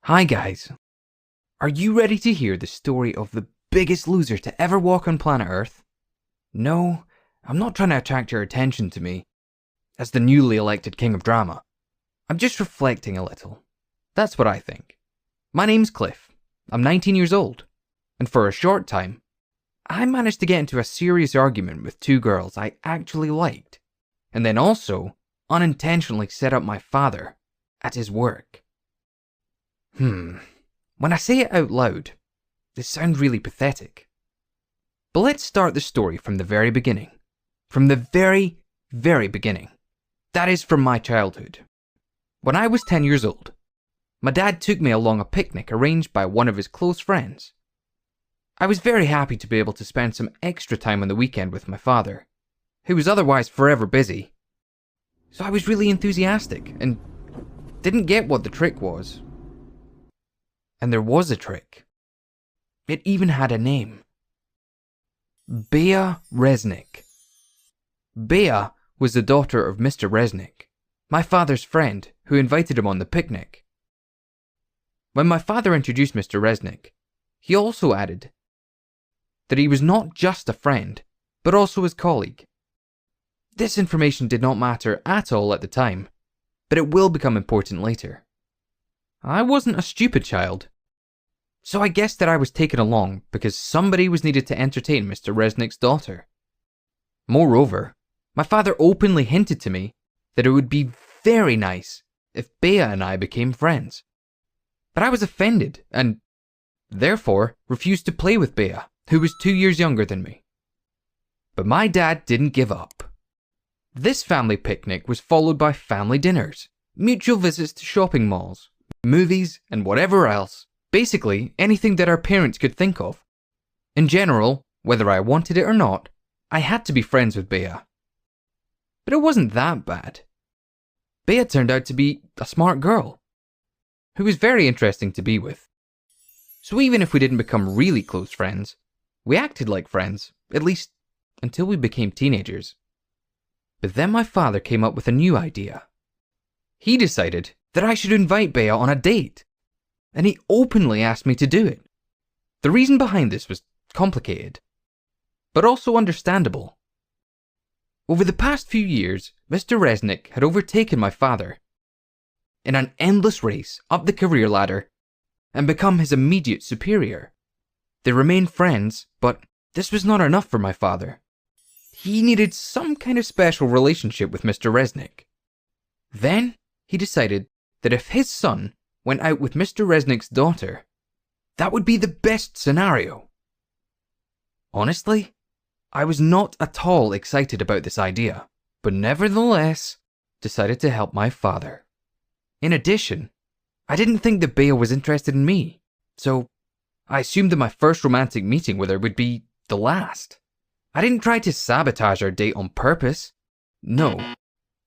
Hi guys, are you ready to hear the story of the biggest loser to ever walk on planet Earth? No, I'm not trying to attract your attention to me as the newly elected king of drama. I'm just reflecting a little. That's what I think. My name's Cliff, I'm 19 years old, and for a short time, I managed to get into a serious argument with two girls I actually liked, and then also unintentionally set up my father at his work. When I say it out loud, this sounds really pathetic. But let's start the story from the very beginning. From the very, very beginning. That is from my childhood. When I was 10 years old, my dad took me along a picnic arranged by one of his close friends. I was very happy to be able to spend some extra time on the weekend with my father, who was otherwise forever busy. So I was really enthusiastic and didn't get what the trick was. And there was a trick. It even had a name. Bea Resnick. Bea was the daughter of Mr. Resnick, my father's friend who invited him on the picnic. When my father introduced Mr. Resnick, he also added that he was not just a friend, but also his colleague. This information did not matter at all at the time, but it will become important later. I wasn't a stupid child, so I guessed that I was taken along because somebody was needed to entertain Mr. Resnick's daughter. Moreover, my father openly hinted to me that it would be very nice if Bea and I became friends. But I was offended and, therefore, refused to play with Bea, who was 2 years younger than me. But my dad didn't give up. This family picnic was followed by family dinners, mutual visits to shopping malls, movies, and whatever else. Basically, anything that our parents could think of. In general, whether I wanted it or not, I had to be friends with Bea. But it wasn't that bad. Bea turned out to be a smart girl, who was very interesting to be with. So even if we didn't become really close friends, we acted like friends, at least until we became teenagers. But then my father came up with a new idea. He decided that I should invite Bea on a date, and he openly asked me to do it. The reason behind this was complicated, but also understandable. Over the past few years, Mr. Resnick had overtaken my father in an endless race up the career ladder and become his immediate superior. They remained friends, but this was not enough for my father. He needed some kind of special relationship with Mr. Resnick. Then he decided that if his son went out with Mr. Resnick's daughter, that would be the best scenario. Honestly, I was not at all excited about this idea, but nevertheless decided to help my father. In addition, I didn't think that Bea was interested in me, so I assumed that my first romantic meeting with her would be the last. I didn't try to sabotage our date on purpose. No.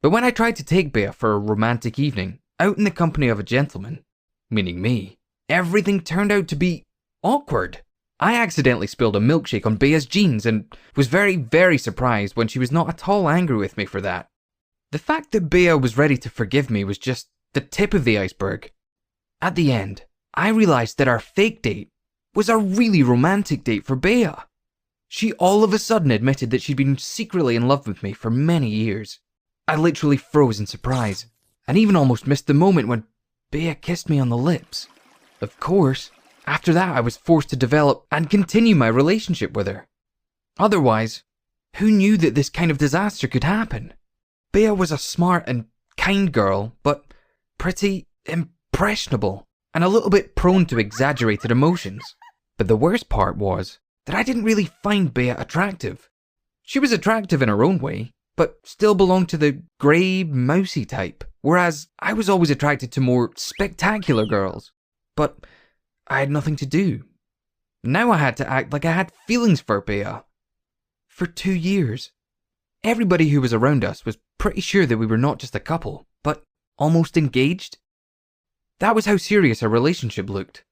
But when I tried to take Bea for a romantic evening, out in the company of a gentleman, meaning me, everything turned out to be awkward. I accidentally spilled a milkshake on Bea's jeans and was very, very surprised when she was not at all angry with me for that. The fact that Bea was ready to forgive me was just the tip of the iceberg. At the end, I realized that our fake date was a really romantic date for Bea. She all of a sudden admitted that she'd been secretly in love with me for many years. I literally froze in surprise, and even almost missed the moment when Bea kissed me on the lips. Of course, after that I was forced to develop and continue my relationship with her. Otherwise, who knew that this kind of disaster could happen? Bea was a smart and kind girl, but pretty impressionable, and a little bit prone to exaggerated emotions. But the worst part was that I didn't really find Bea attractive. She was attractive in her own way, but still belonged to the grey, mousy type, whereas I was always attracted to more spectacular girls. But I had nothing to do. Now I had to act like I had feelings for Bea. For 2 years, everybody who was around us was pretty sure that we were not just a couple, but almost engaged. That was how serious our relationship looked.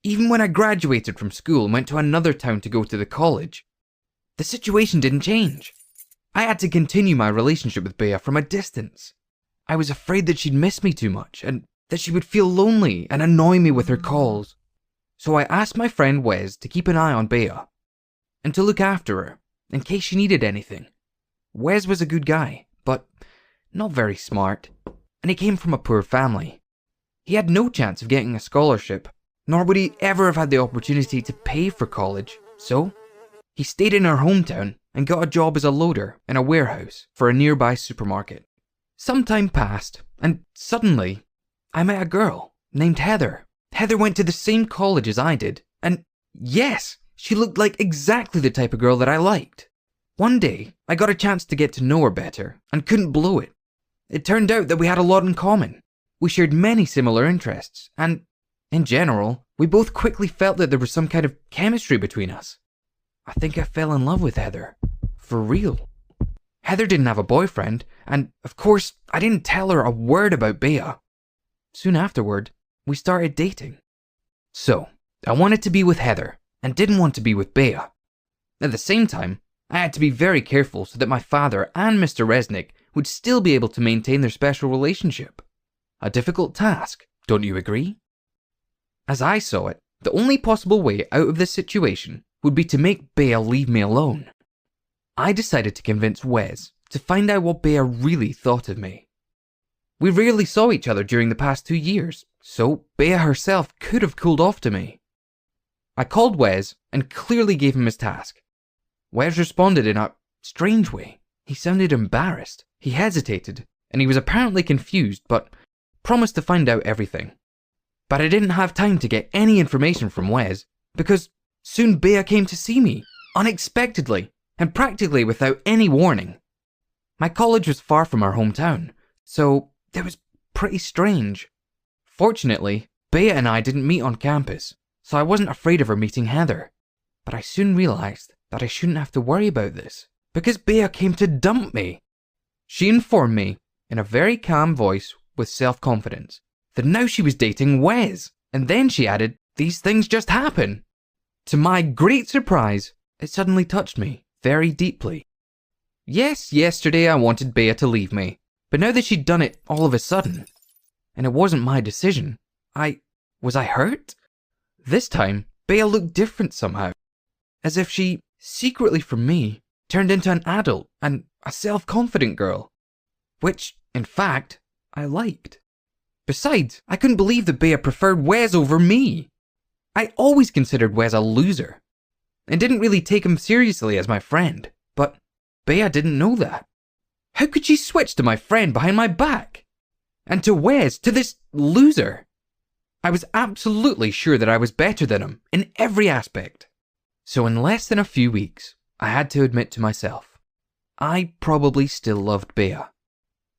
Even when I graduated from school and went to another town to go to the college, the situation didn't change. I had to continue my relationship with Bea from a distance. I was afraid that she'd miss me too much, and that she would feel lonely and annoy me with her calls. So I asked my friend Wes to keep an eye on Bea and to look after her in case she needed anything. Wes was a good guy, but not very smart, and he came from a poor family. He had no chance of getting a scholarship, nor would he ever have had the opportunity to pay for college, so he stayed in our hometown and got a job as a loader in a warehouse for a nearby supermarket. Some time passed, and suddenly, I met a girl named Heather. Heather went to the same college as I did, and yes, she looked like exactly the type of girl that I liked. One day, I got a chance to get to know her better, and couldn't blow it. It turned out that we had a lot in common. We shared many similar interests, and, in general, we both quickly felt that there was some kind of chemistry between us. I think I fell in love with Heather. For real. Heather didn't have a boyfriend, and, of course, I didn't tell her a word about Bea. Soon afterward, we started dating. So, I wanted to be with Heather, and didn't want to be with Bea. At the same time, I had to be very careful so that my father and Mr. Resnick would still be able to maintain their special relationship. A difficult task, don't you agree? As I saw it, the only possible way out of this situation would be to make Bea leave me alone. I decided to convince Wes to find out what Bea really thought of me. We rarely saw each other during the past 2 years, so Bea herself could have cooled off to me. I called Wes and clearly gave him his task. Wes responded in a strange way. He sounded embarrassed, he hesitated, and he was apparently confused, but promised to find out everything. But I didn't have time to get any information from Wes, because soon Bea came to see me, unexpectedly, and practically without any warning. My college was far from our hometown, so it was pretty strange. Fortunately, Bea and I didn't meet on campus, so I wasn't afraid of her meeting Heather. But I soon realized that I shouldn't have to worry about this, because Bea came to dump me. She informed me, in a very calm voice with self-confidence, that now she was dating Wes, and then she added, "These things just happen." To my great surprise, it suddenly touched me very deeply. Yes, yesterday I wanted Bea to leave me, but now that she'd done it all of a sudden, and it wasn't my decision, was I hurt? This time, Bea looked different somehow, as if she, secretly from me, turned into an adult and a self-confident girl, which, in fact, I liked. Besides, I couldn't believe that Bea preferred Wes over me. I always considered Wes a loser, and didn't really take him seriously as my friend, but Bea didn't know that. How could she switch to my friend behind my back? And to Wes, to this loser? I was absolutely sure that I was better than him in every aspect. So in less than a few weeks, I had to admit to myself, I probably still loved Bea.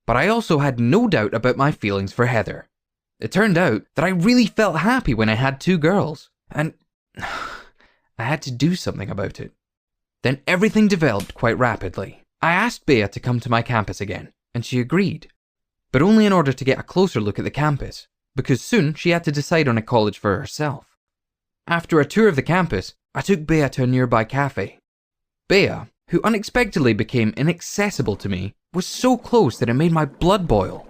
But I also had no doubt about my feelings for Heather. It turned out that I really felt happy when I had 2 girls, and I had to do something about it. Then everything developed quite rapidly. I asked Bea to come to my campus again, and she agreed. But only in order to get a closer look at the campus, because soon she had to decide on a college for herself. After a tour of the campus, I took Bea to a nearby cafe. Bea, who unexpectedly became inaccessible to me, was so close that it made my blood boil.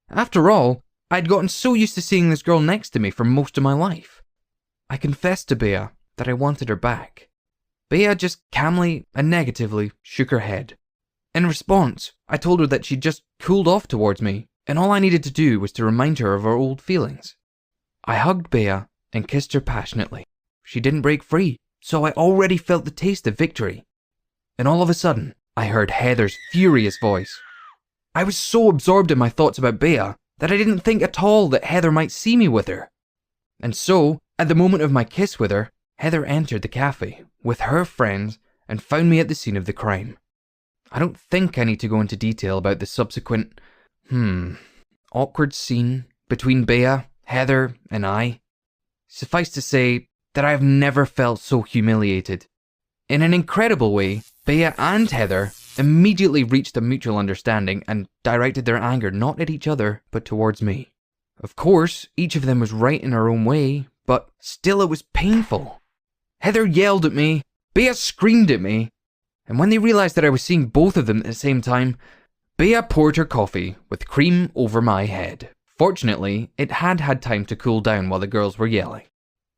After all, I'd gotten so used to seeing this girl next to me for most of my life. I confessed to Bea that I wanted her back. Bea just calmly and negatively shook her head. In response, I told her that she'd just cooled off towards me, and all I needed to do was to remind her of her old feelings. I hugged Bea and kissed her passionately. She didn't break free, so I already felt the taste of victory. And all of a sudden, I heard Heather's furious voice. I was so absorbed in my thoughts about Bea that I didn't think at all that Heather might see me with her. And so, at the moment of my kiss with her, Heather entered the cafe with her friends and found me at the scene of the crime. I don't think I need to go into detail about the subsequent, awkward scene between Bea, Heather, and I. Suffice to say that I have never felt so humiliated. In an incredible way, Bea and Heather immediately reached a mutual understanding and directed their anger not at each other, but towards me. Of course, each of them was right in her own way, but still it was painful. Heather yelled at me, Bea screamed at me, and when they realized that I was seeing both of them at the same time, Bea poured her coffee with cream over my head, Fortunately, it had had time to cool down while the girls were yelling.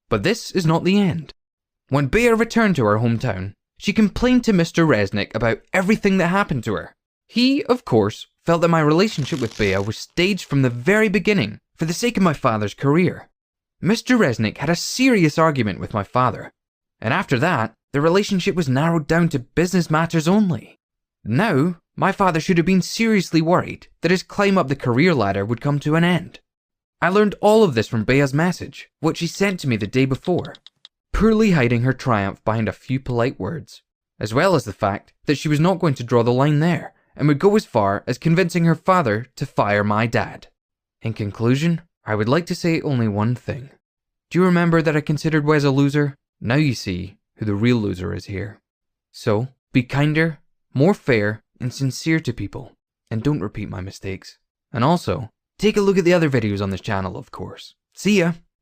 But this is not the end. When Bea returned to her hometown, she complained to Mr. Resnick about everything that happened to her. He, of course, felt that my relationship with Bea was staged from the very beginning for the sake of my father's career. Mr. Resnick had a serious argument with my father, and after that, the relationship was narrowed down to business matters only. Now, my father should have been seriously worried that his climb up the career ladder would come to an end. I learned all of this from Bea's message, what she sent to me the day before, poorly hiding her triumph behind a few polite words, as well as the fact that she was not going to draw the line there and would go as far as convincing her father to fire my dad. In conclusion, I would like to say only one thing. Do you remember that I considered Wes a loser? Now you see who the real loser is here. So, be kinder, more fair, and sincere to people, and don't repeat my mistakes. And also, take a look at the other videos on this channel, of course. See ya!